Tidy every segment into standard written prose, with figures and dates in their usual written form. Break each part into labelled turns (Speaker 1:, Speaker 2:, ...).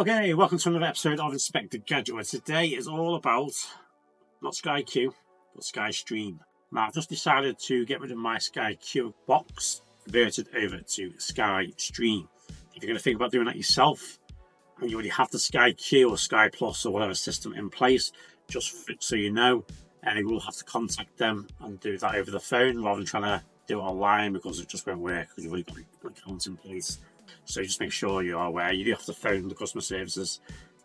Speaker 1: Okay, welcome to another episode of Inspector Gadget, where today is all about not Sky Q, but Sky Stream. Now, I've just decided to get rid of my Sky Q box, convert it over to Sky Stream. If you're going to think about doing that yourself, and you already have the Sky Q or Sky Plus or whatever system in place, just so you know, you will have to contact them and do that over the phone rather than trying to do it online, because it just won't work because you've already got an account in place. So just make sure you are aware. You do have to phone the customer services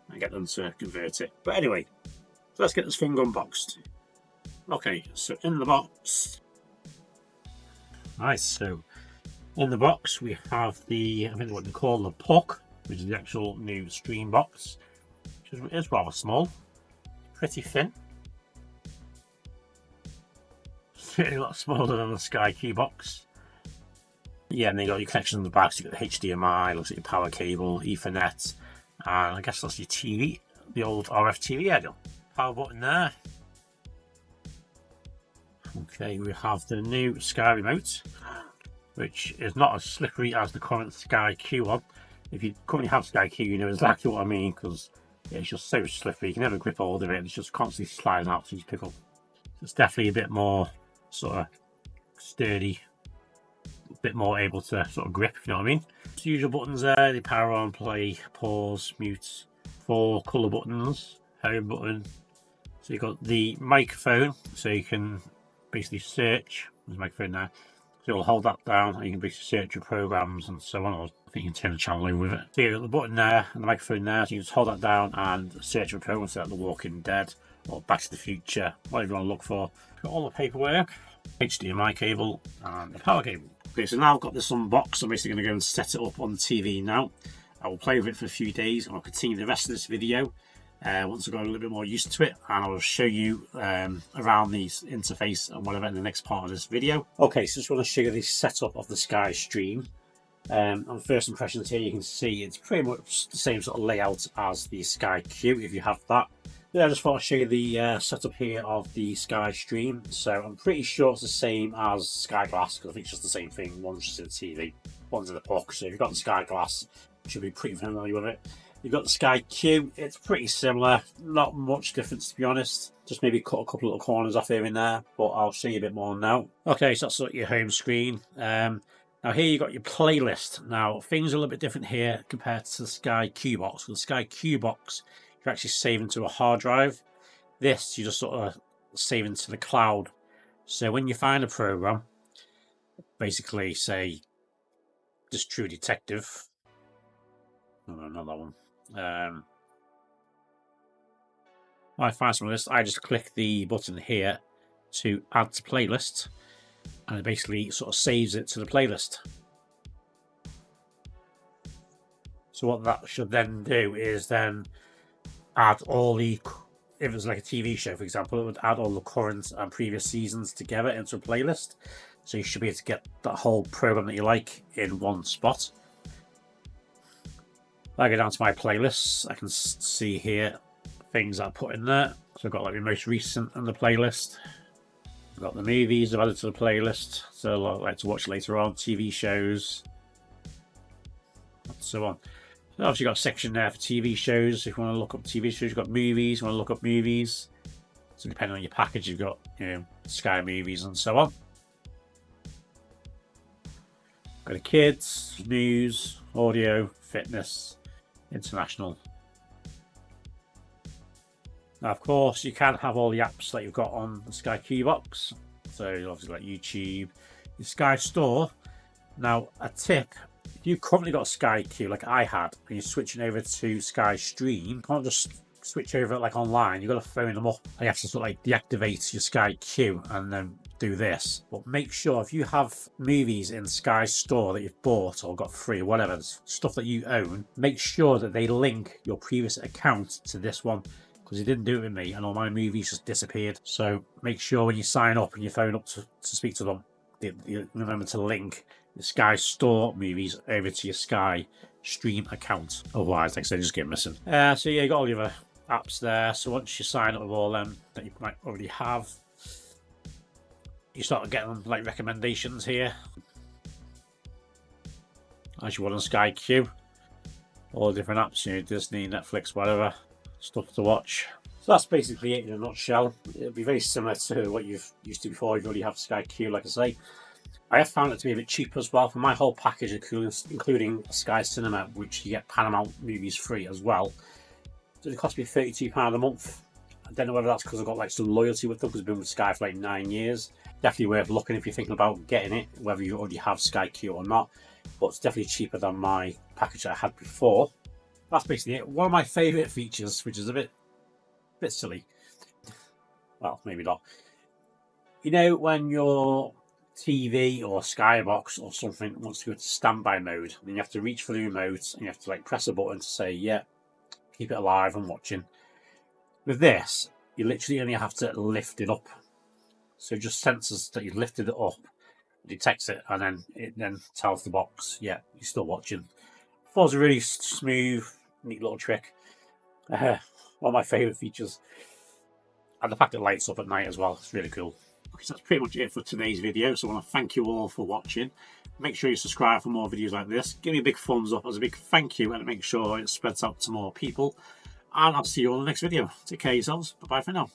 Speaker 1: and get them to convert it. But anyway, so let's get this thing unboxed. Okay, so in the box. Nice, so in the box we have the, I think what they call the puck, which is the actual new stream box, which is rather small, pretty thin. Certainly a lot smaller than the Sky Q box. Yeah, and then you got your connection on the back, so you got the HDMI, looks like your power cable, Ethernet, and I guess that's your TV, the old RF TV. Yeah, power button there. Okay, we have the new Sky Remote, which is not as slippery as the current Sky Q one. If you currently have Sky Q, you know exactly what I mean, because it's just so slippery. You can never grip hold of it, it's just constantly sliding out so you pick up. It's definitely a bit more sort of sturdy, a bit more able to sort of grip, if you know what I mean. The usual buttons there, the power on, play, pause, mute, 4 colour buttons, home button. So you've got the microphone, so you can basically search. There's a microphone there. So you'll hold that down and you can basically search your programs and so on, or I think you can turn the channel over with it. So you've got the button there and the microphone there, so you can just hold that down and search your program, so like The Walking Dead or Back to the Future, whatever you want to look for. Got all the paperwork, HDMI cable and the power cable. Okay, so now I've got this unboxed, I'm basically going to go and set it up on the TV now. I will play with it for a few days and I'll continue the rest of this video once I've got a little bit more used to it, and I'll show you around the interface and whatever in the next part of this video. Okay, so just want to show you the setup of the Sky Stream. On first impressions here, you can see it's pretty much the same sort of layout as the Sky Q if you have that. Yeah, I just thought I'd show you the setup here of the Sky Stream. So I'm pretty sure it's the same as Sky Glass, because I think it's just the same thing. One's just in the TV, one's in the puck. So if you've got the Sky Glass, you should be pretty familiar with it. You've got the Sky Q, it's pretty similar, not much difference to be honest. Just maybe cut a couple of little corners off here and there, but I'll show you a bit more now. Okay, so that's your home screen. Now here you've got your playlist. Now things are a little bit different here compared to the Sky Q box. With the Sky Q box, you actually save into a hard drive. This you just sort of save into the cloud. So when you find a program, basically say just True Detective. No, not that one. I find some of this, I just click the button here to add to playlist, and it basically sort of saves it to the playlist. So what that should then do is then add all the, if it was like a TV show for example, it would add all the current and previous seasons together into a playlist. So you should be able to get that whole program that you like in one spot. If I go down to my playlists, I can see here things I put in there. So I've got like the most recent in the playlist. I've got the movies I've added to the playlist, so I like to watch later on, TV shows, and so on. So obviously you've got a section there for TV shows. If you want to look up TV shows, you've got movies, you want to look up movies. So depending on your package, you've got, you know, Sky Movies and so on. Got the kids, news, audio, fitness, international. Now, of course, you can have all the apps that you've got on the Sky Q box. So you obviously got YouTube, your Sky Store. Now, a tip: if you've currently got Sky Q like I had, and you're switching over to Sky Stream, you can't just switch over like online. You've got to phone them up. You have to sort of like deactivate your Sky Q and then do this. But make sure if you have movies in Sky Store that you've bought or got free or whatever, stuff that you own, make sure that they link your previous account to this one, because it didn't do it with me and all my movies just disappeared. So make sure when you sign up and you phone up to speak to them, you remember to link the Sky Store movies over to your Sky Stream account. Otherwise, like I said, just get missing. So yeah, you got all your other apps there. So once you sign up with all them that you might already have, you start getting like recommendations here, as you would on Sky Q. all the different apps, you know, Disney, Netflix, whatever, stuff to watch. So that's basically it in a nutshell. It'll be very similar to what you've used to before if you already have Sky Q, like I say. I have found it to be a bit cheaper as well for my whole package, including Sky Cinema, which you get Paramount movies free as well. So it cost me £32 a month. I don't know whether that's because I've got like some loyalty with them because I've been with Sky for like 9 years. Definitely worth looking if you're thinking about getting it, whether you already have Sky Q or not. But it's definitely cheaper than my package that I had before. That's basically it. One of my favourite features, which is a bit silly. Well, maybe not. You know, when your TV or Skybox or something wants to go to standby mode, then you have to reach for the remote and you have to like press a button to say, yeah, keep it alive and watching. With this, you literally only have to lift it up. So it just senses that you've lifted it up, detects it, and then it then tells the box, yeah, you're still watching. It was a really smooth, neat little trick. One of my favourite features. And the fact it lights up at night as well, it's really cool. Okay, so that's pretty much it for today's video. So I want to thank you all for watching. Make sure you subscribe for more videos like this. Give me a big thumbs up as a big thank you and make sure it spreads out to more people. And I'll see you all in the next video. Take care of yourselves. Bye-bye for now.